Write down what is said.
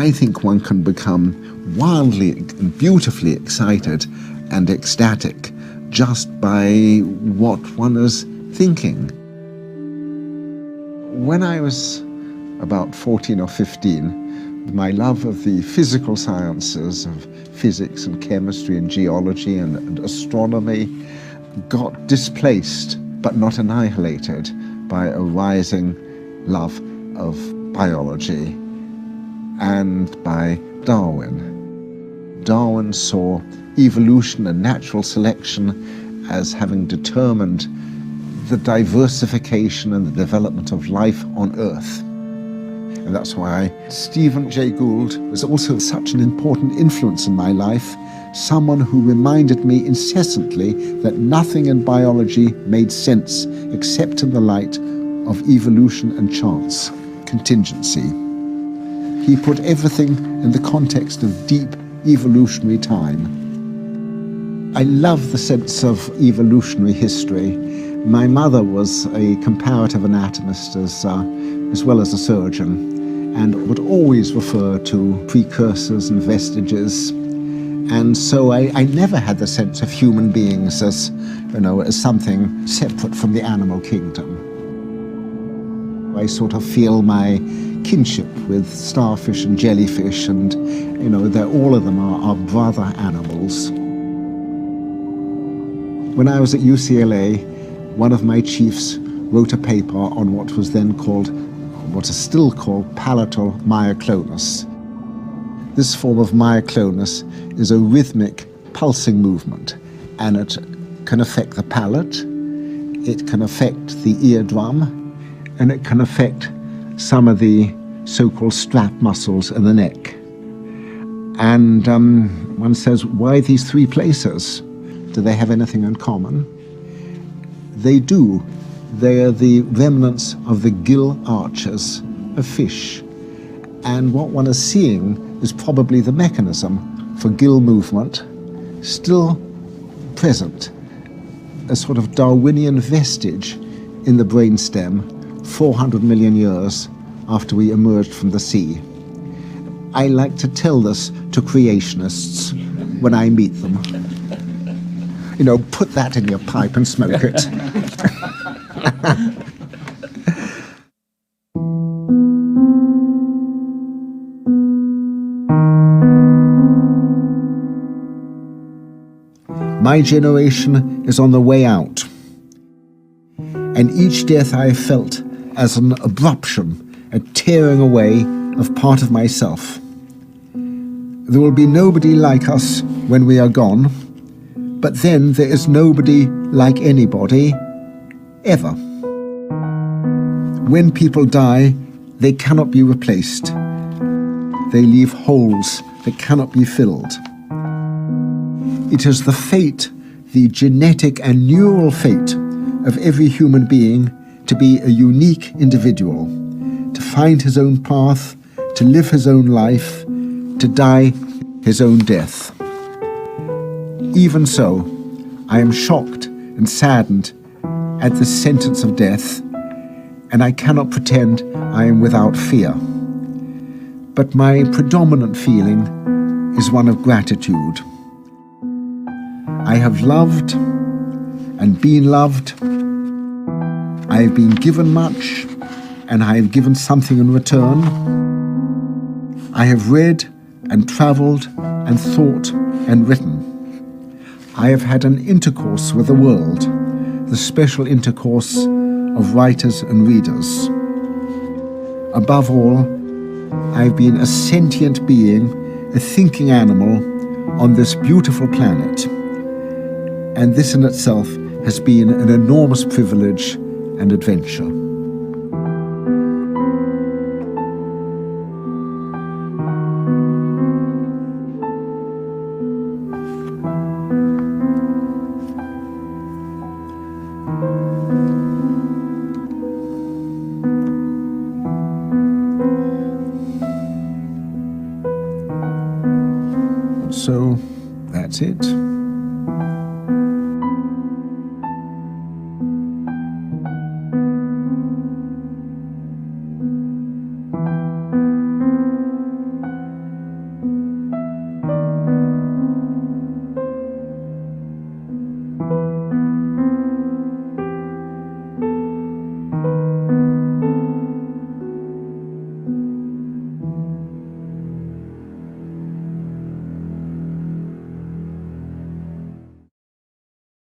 I think one can become wildly and beautifully excited and ecstatic just by what one is thinking. When I was about 14 or 15, my love of the physical sciences, of physics and chemistry and geology and astronomy, got displaced but not annihilated by a rising love of biology and by Darwin. Darwin saw evolution and natural selection as having determined the diversification and the development of life on Earth. And that's why Stephen Jay Gould was also such an important influence in my life, someone who reminded me incessantly that nothing in biology made sense except in the light of evolution and chance, contingency. He put everything in the context of deep evolutionary time. I love the sense of evolutionary history. My mother was a comparative anatomist as well as a surgeon, and would always refer to precursors and vestiges. And so I never had the sense of human beings as, as something separate from the animal kingdom. I sort of feel my kinship with starfish and jellyfish, and all of them are brother animals. When I was at UCLA, one of my chiefs wrote a paper on what was then called, what is still called, palatal myoclonus. This form of myoclonus is a rhythmic pulsing movement, and it can affect the palate, it can affect the eardrum, and it can affect some of the so-called strap muscles in the neck. And one says, why these three places? Do they have anything in common? They do. They are the remnants of the gill arches of fish. And what one is seeing is probably the mechanism for gill movement still present, a sort of Darwinian vestige in the brainstem 400 million years after we emerged from the sea. I like to tell this to creationists when I meet them. Put that in your pipe and smoke it. My generation is on the way out, and each death I have felt as an abruption, a tearing away of part of myself. There will be nobody like us when we are gone, but then there is nobody like anybody, ever. When people die, they cannot be replaced. They leave holes that cannot be filled. It is the fate, the genetic and neural fate of every human being to be a unique individual, to find his own path, to live his own life, to die his own death. Even so, I am shocked and saddened at the sentence of death, and I cannot pretend I am without fear. But my predominant feeling is one of gratitude. I have loved and been loved. I have been given much, and I have given something in return. I have read and travelled and thought and written. I have had an intercourse with the world, the special intercourse of writers and readers. Above all, I have been a sentient being, a thinking animal on this beautiful planet. And this in itself has been an enormous privilege and adventure. So that's it. you.